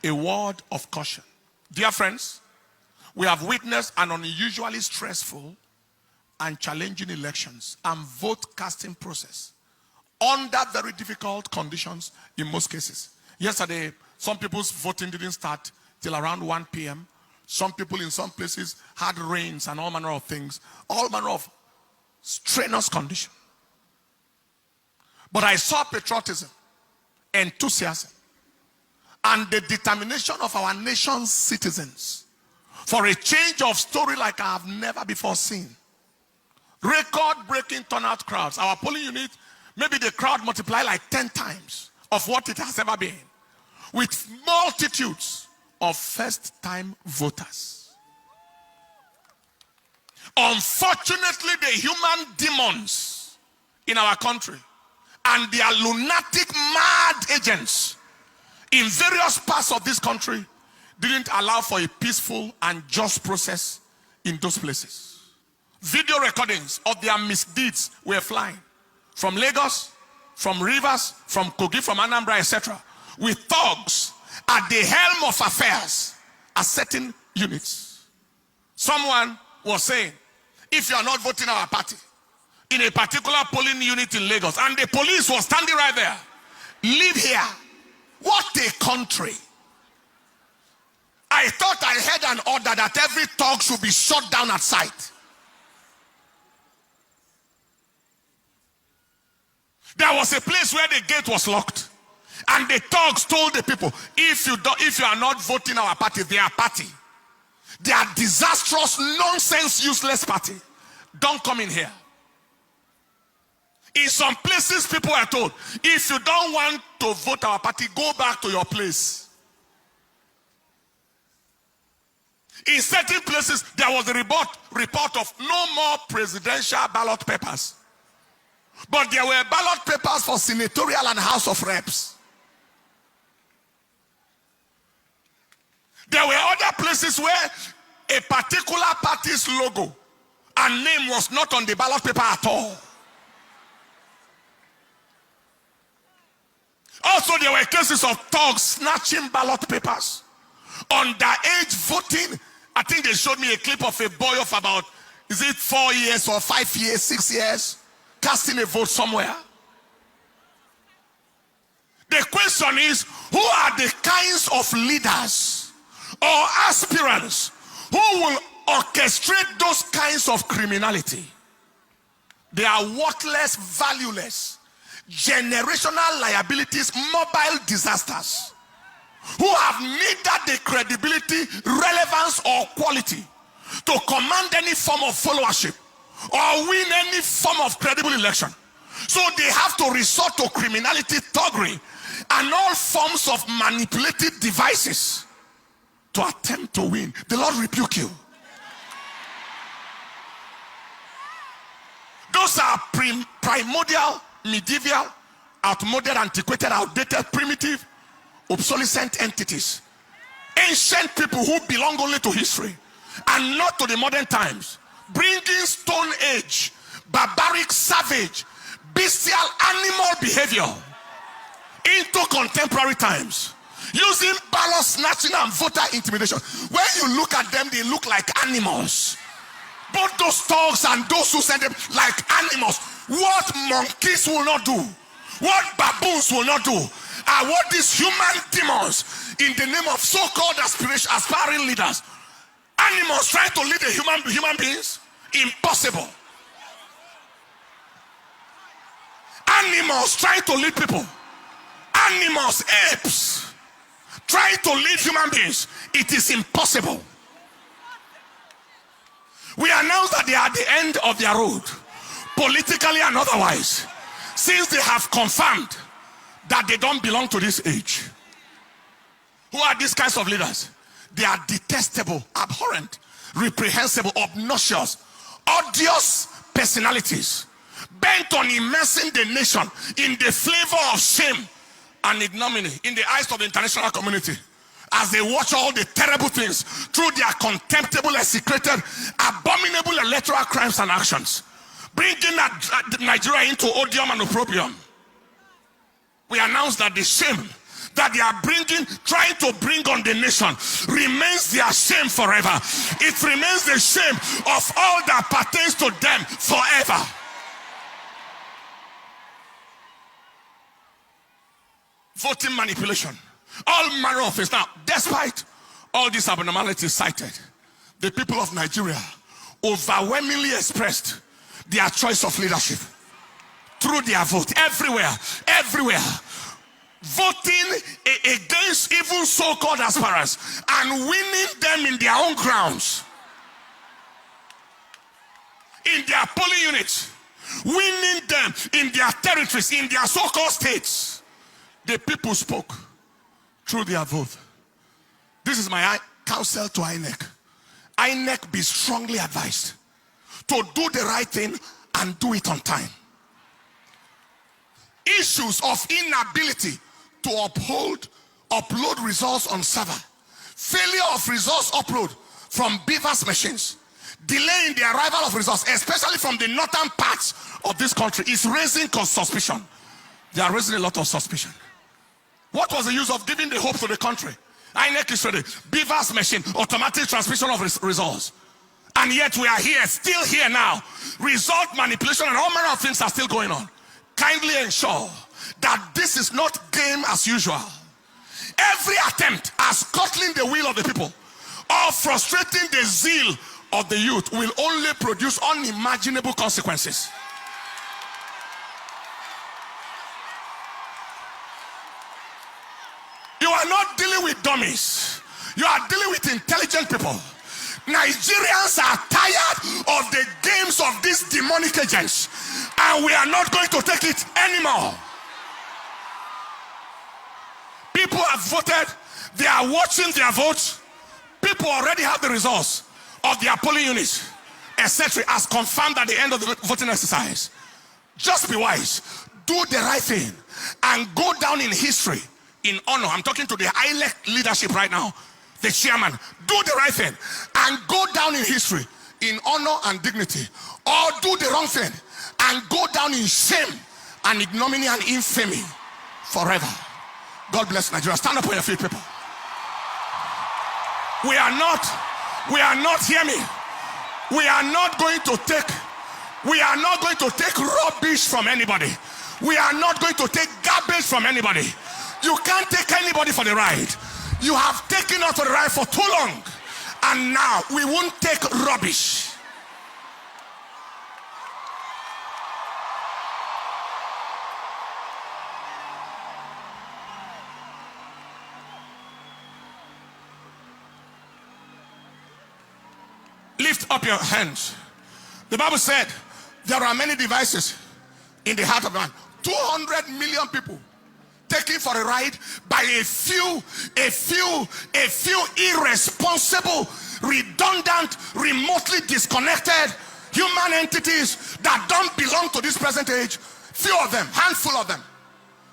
a word of caution. Dear friends, we have witnessed an unusually stressful and challenging elections and vote casting process under very difficult conditions in most cases. Yesterday, some people's voting didn't start till around 1 p.m. Some people in some places had rains and all manner of things, all manner of strenuous conditions. But I saw patriotism, enthusiasm, and the determination of our nation's citizens for a change of story like I have never before seen. Record-breaking turnout crowds. Our polling unit, maybe the crowd multiplied like 10 times of what it has ever been, with multitudes of first-time voters. Unfortunately, the human demons in our country and their lunatic, mad agents in various parts of this country didn't allow for a peaceful and just process in those places. Video recordings of their misdeeds were flying from Lagos, from Rivers, from Kogi, from Anambra, etc., with thugs at the helm of affairs at certain units. Someone was saying, if you are not voting our party in a particular polling unit in Lagos, and the police was standing right there, leave here. What a country. I thought I heard an order that every thug should be shot down at sight. There was a place where the gate was locked, and the thugs told the people, if you are not voting our party, their party, their disastrous, nonsense, useless party, don't come in here. In some places, people are told, if you don't want to vote our party, go back to your place. In certain places, there was a report of no more presidential ballot papers. But there were ballot papers for senatorial and House of Reps. There were other places where a particular party's logo and name was not on the ballot paper at all. Also, there were cases of thugs snatching ballot papers. Underage voting. I think they showed me a clip of a boy of about, is it 4 years or 5 years, 6 years, casting a vote somewhere. The question is, who are the kinds of leaders or aspirants who will orchestrate those kinds of criminality? They are worthless, valueless, generational liabilities, mobile disasters, who have neither the credibility, relevance, or quality to command any form of followership or win any form of credible election. So they have to resort to criminality, thuggery, and all forms of manipulative devices to attempt to win. The Lord rebuke you. Those are primordial, medieval, outmoded, antiquated, outdated, primitive, obsolescent entities. Ancient people who belong only to history and not to the modern times. Bringing Stone Age, barbaric, savage, bestial, animal behavior into contemporary times. Using ballot snatching and voter intimidation. When you look at them, they look like animals. Both those dogs and those who send them like animals. What monkeys will not do, what baboons will not do, are what these human demons in the name of so-called aspiring leaders. Animals trying to lead the human beings? Impossible. Animals trying to lead people. Animals, apes, trying to lead human beings. It is impossible. We announce that they are at the end of their road, politically and otherwise, since they have confirmed that they don't belong to this age. Who are these kinds of leaders? They are detestable, abhorrent, reprehensible, obnoxious, odious personalities, bent on immersing the nation in the flavor of shame and ignominy in the eyes of the international community, as they watch all the terrible things through their contemptible, execrated, abominable electoral crimes and actions, bringing Nigeria into odium and opprobrium. We announce that the shame that they are trying to bring on nation remains their shame forever. It remains the shame of all that pertains to them forever. Voting manipulation, all manner of things. Now, despite all these abnormalities cited, the people of Nigeria overwhelmingly expressed their choice of leadership through their vote. Everywhere, voting against even so-called aspirants and winning them in their own grounds, in their polling units, winning them in their territories, in their so-called states. The people spoke through their vote. This is my counsel to INEC. INEC, be strongly advised to do the right thing and do it on time. Issues of inability to upload results on server, failure of results upload from beavers machines, delay in the arrival of results, especially from the northern parts of this country, is raising suspicion. They are raising a lot of suspicion. What was the use of giving the hope to the country? INEC is ready. Beavers machine, automatic transmission of results. And yet we are here, still here now. Result manipulation and all manner of things are still going on. Kindly ensure that this is not game as usual. Every attempt at scuttling the will of the people or frustrating the zeal of the youth will only produce unimaginable consequences. You are not dealing with dummies. You are dealing with intelligent people. Nigerians are tired of the games of these demonic agents, and we are not going to take it anymore. People have voted. They are watching their votes. People already have the results of their polling units, etc., as confirmed at the end of the voting exercise. Just be wise. Do the right thing and go down in history in honor. I'm talking to the INEC leadership right now, the chairman. Do the right thing and go down in history in honor and dignity, or do the wrong thing and go down in shame and ignominy and infamy forever. God bless Nigeria. Stand up on your feet, people. We are not, hear me, we are not going to take rubbish from anybody. We are not going to take garbage from anybody. You can't take anybody for the ride. You have taken us for the ride for too long, and now we won't take rubbish. Lift up your hands. The Bible said there are many devices in the heart of man. 200 million people taken for a ride by a few irresponsible, redundant, remotely disconnected human entities that don't belong to this present age. Few of them, handful of them,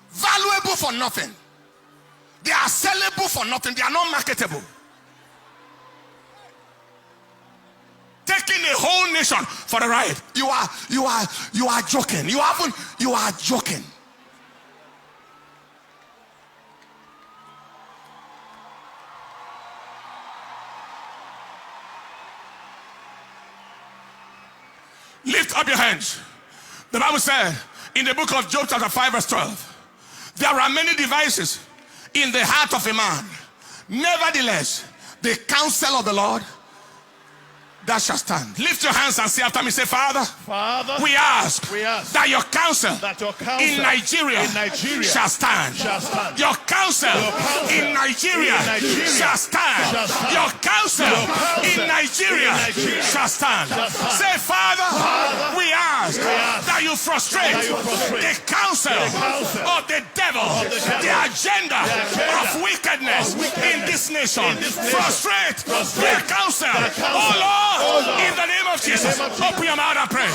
valuable for nothing. They are sellable for nothing. They are not marketable. Taking a whole nation for a ride. You are joking. You are joking. Lift up your hands. The Bible said in the book of Job chapter 5 verse 12, there are many devices in the heart of a man. Nevertheless, the counsel of the Lord, that shall stand. Lift your hands and say after me, say, Father, we ask that your counsel in Nigeria shall stand. Your counsel in Nigeria shall stand. Your counsel in Nigeria shall stand. Say, Father, we ask that you frustrate the counsel of the devil, the agenda of wickedness in this nation. Frustrate their counsel. Oh Lord, in the name of Jesus, open your mouth and pray.